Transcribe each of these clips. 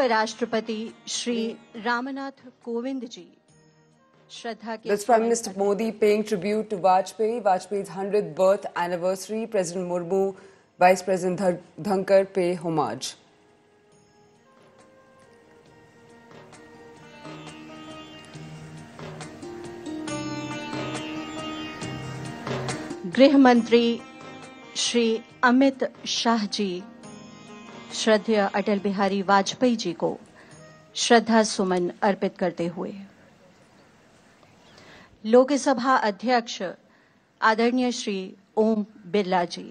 पूर्व राष्ट्रपति श्री रामनाथ कोविंद जी श्रद्धा के That's Prime Minister Modi paying tribute to Vajpayee's 100th birth anniversary. President Murmu, Vice President Dhankar pay homage. गृह मंत्री श्री अमित शाह जी श्रद्धेय अटल बिहारी वाजपेयी जी को श्रद्धा सुमन अर्पित करते हुए लोकसभा अध्यक्ष आदरणीय श्री ओम बिरला जी,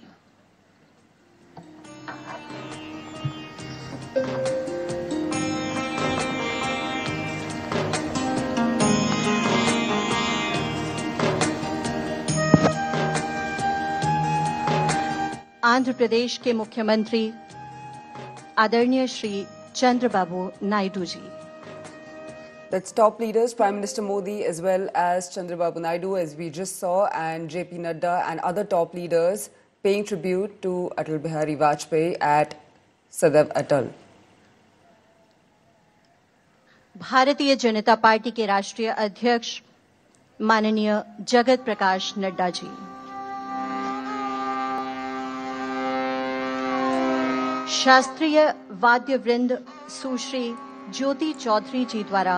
आंध्र प्रदेश के मुख्यमंत्री आदरणीय Shri Chandrababu Naidu ji. That's top leaders, Prime Minister Modi as well as Chandrababu Naidu, as we just saw, and JP Nadda and other top leaders paying tribute to Atal Bihari Vajpayee at Sadaiv Atal. Bharatiya Janata party के राष्ट्रीय अध्यक्ष माननीय जगत प्रकाश नड्डा जी, शास्त्रीय वाद्य वृंद सुश्री ज्योति चौधरी जी द्वारा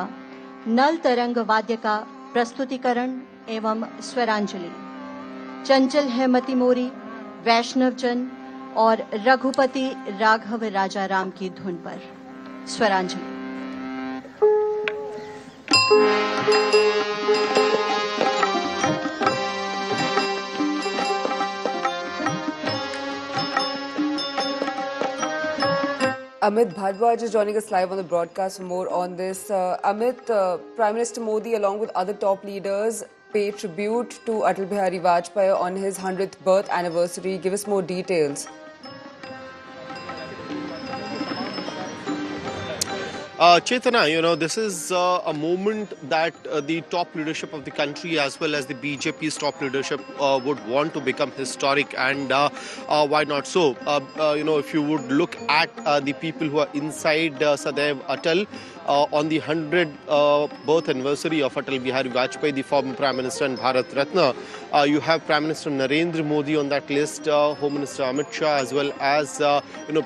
नल तरंग वाद्य का प्रस्तुतिकरण एवं स्वरांजलि, चंचल हेमती मोरी, वैष्णव जन और रघुपति राघव राजा राम की धुन पर Swaranjali. Amit Bhardwaj is joining us live on the broadcast for more on this. Amit, Prime Minister Modi along with other top leaders pay tribute to Atal Bihari Vajpayee on his 100th birth anniversary. Give us more details. Chetana, this is a moment that the top leadership of the country as well as the BJP's top leadership would want to become historic, and why not so? If you would look at the people who are inside Sadaiv Atal, on the 100th birth anniversary of Atal Bihari Vajpayee, the former Prime Minister and Bharat Ratna, you have Prime Minister Narendra Modi on that list, Home Minister Amit Shah, as well as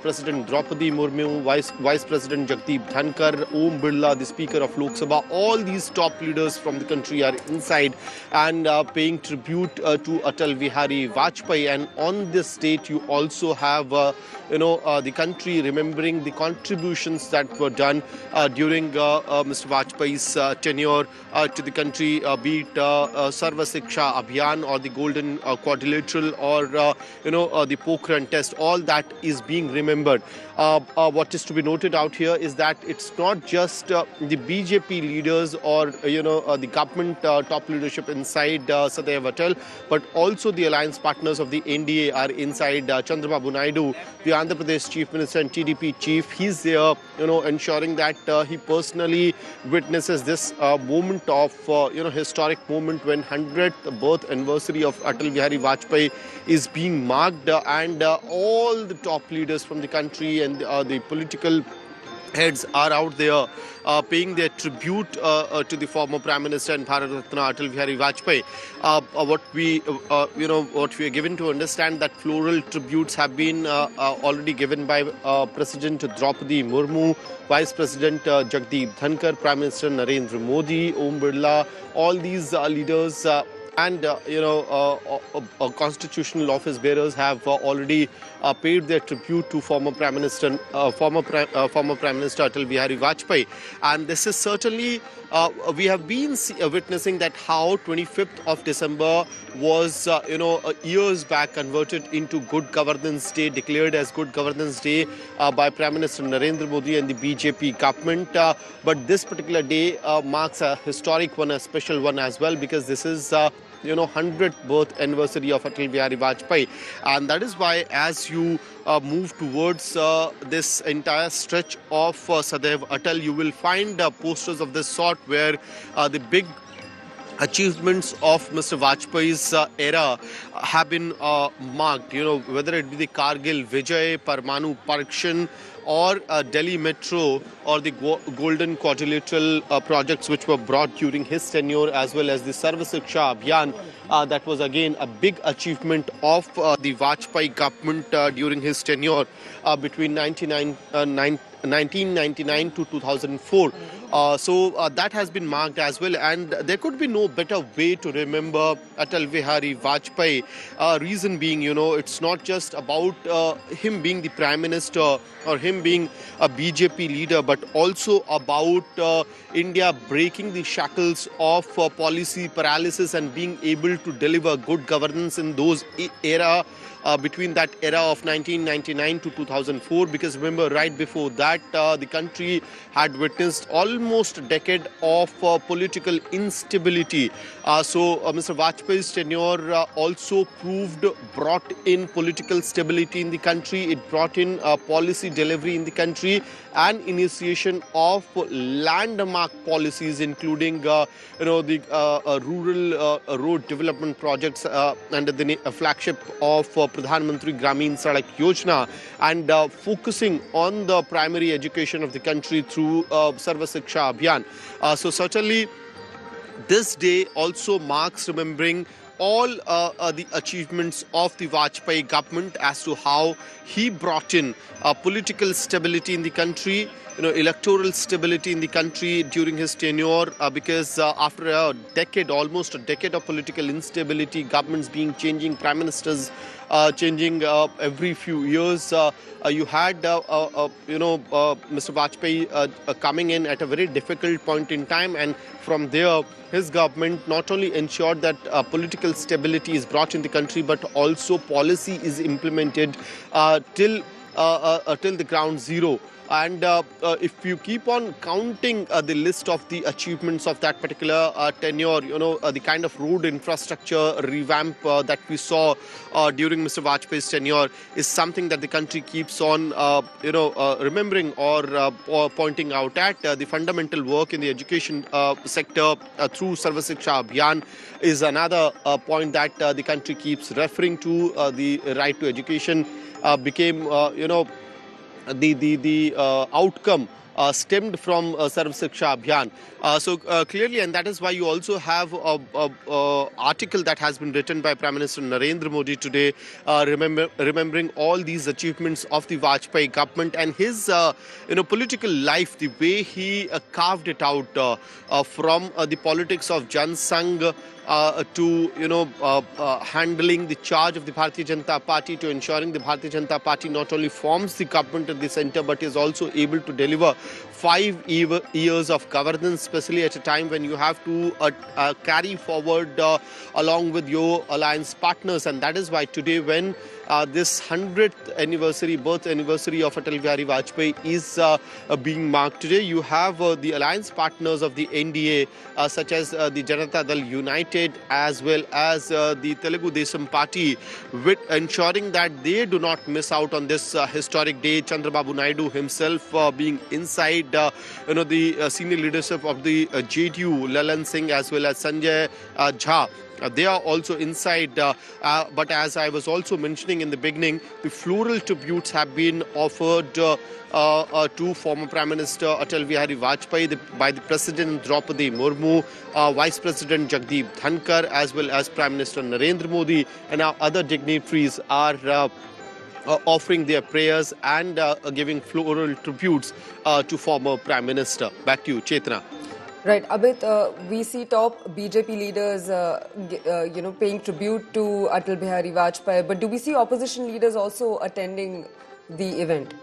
President Draupadi Murmu, Vice President Jagdeep Dhankar, Om Birla, the Speaker of Lok Sabha. All these top leaders from the country are inside and paying tribute to Atal Bihari Vajpayee. And on this date, you also have the country remembering the contributions that were done during Mr. Vajpayee's tenure to the country, be it Sarva Siksha Abhiyan or the Golden Quadrilateral or the Pokhran test. All that is being remembered. What is to be noted out here is that it's not just the BJP leaders or the government top leadership inside Sadaiv Atal, but also the alliance partners of the NDA are inside. Chandrababu Naidu, the Andhra Pradesh Chief Minister and TDP Chief, he's there, ensuring that he personally witnesses this moment of, historic moment when 100th birth anniversary of Atal Bihari Vajpayee is being marked, and all the top leaders from the country and the political heads are out there paying their tribute to the former Prime Minister and Bharat Ratna Atal Bihari Vajpayee. What we are given to understand that floral tributes have been already given by President Draupadi Murmu, Vice President Jagdeep Dhankar, Prime Minister Narendra Modi, Om Birla. All these leaders and constitutional office bearers have already paid their tribute to former Prime Minister Atal Bihari Vajpayee. And this is certainly we have been witnessing that how 25th of December was years back converted into Good Governance Day, declared as Good Governance Day by Prime Minister Narendra Modi and the BJP government. But this particular day marks a historic one, a special one as well, because this is 100th birth anniversary of Atal Bihari Vajpayee. And that is why, as you move towards this entire stretch of Sadaiv Atal, you will find posters of this sort where the big achievements of Mr. Vajpayee's era have been marked, whether it be the Kargil Vijay, Parmanu Parikshan, or Delhi Metro, or the Golden Quadrilateral projects which were brought during his tenure, as well as the Sarva Shiksha Abhiyan. That was again a big achievement of the Vajpayee government during his tenure between 1999 to 2004. So that has been marked as well, and there could be no better way to remember Atal Bihari Vajpayee. Reason being, it's not just about him being the Prime Minister or him being a BJP leader, but also about India breaking the shackles of policy paralysis and being able to deliver good governance in those between that era of 1999 to 2004, because remember, right before that, the country had witnessed almost a decade of political instability. So Mr. Vajpayee's tenure also brought in political stability in the country. It brought in policy delivery in the country and initiation of landmark policies, including the rural road development projects under the flagship of Pradhan Mantri Gramin Sadak Yojana, and focusing on the primary education of the country through Sarva Shiksha Abhiyan. So certainly this day also marks remembering all the achievements of the Vajpayee government as to how he brought in political stability in the country, electoral stability in the country during his tenure, because after almost a decade of political instability, governments changing, prime ministers changing every few years, you had Mr. Vajpayee coming in at a very difficult point in time, and from there his government not only ensured that political stability is brought in the country, but also policy is implemented till the ground zero. And if you keep on counting the list of the achievements of that particular tenure, the kind of road infrastructure revamp that we saw during Mr. Vajpayee's tenure is something that the country keeps on, remembering or pointing out at. The fundamental work in the education sector through Sarva Shiksha Abhiyan is another point that the country keeps referring to. The right to education became, the outcome stemmed from Sarva Shiksha Abhiyan. So clearly, and that is why you also have a article that has been written by Prime Minister Narendra Modi today, remembering all these achievements of the Vajpayee government and his political life, the way he carved it out from the politics of Jan Sangh to handling the charge of the Bharatiya Janata Party, to ensuring the Bharatiya Janata Party not only forms the government at the center, but is also able to deliver 5 years of governance, especially at a time when you have to carry forward along with your alliance partners. And that is why today, when this 100th birth anniversary of Atal Bihari Vajpayee is being marked today, you have the alliance partners of the NDA, such as the Janata Dal United, as well as the Telugu Desam Party, with ensuring that they do not miss out on this historic day. Chandrababu Naidu himself being inside, the senior leadership of the JDU, Lalan Singh as well as Sanjay Jha. They are also inside, but as I was also mentioning in the beginning, the floral tributes have been offered to former Prime Minister Atal Bihari Vajpayee by the President Draupadi Murmu, Vice President Jagdeep Dhankar, as well as Prime Minister Narendra Modi, and our other dignitaries are offering their prayers and giving floral tributes to former Prime Minister. Back to you, Chetna. Right, Abid, we see top BJP leaders, paying tribute to Atal Bihari Vajpayee, but do we see opposition leaders also attending the event?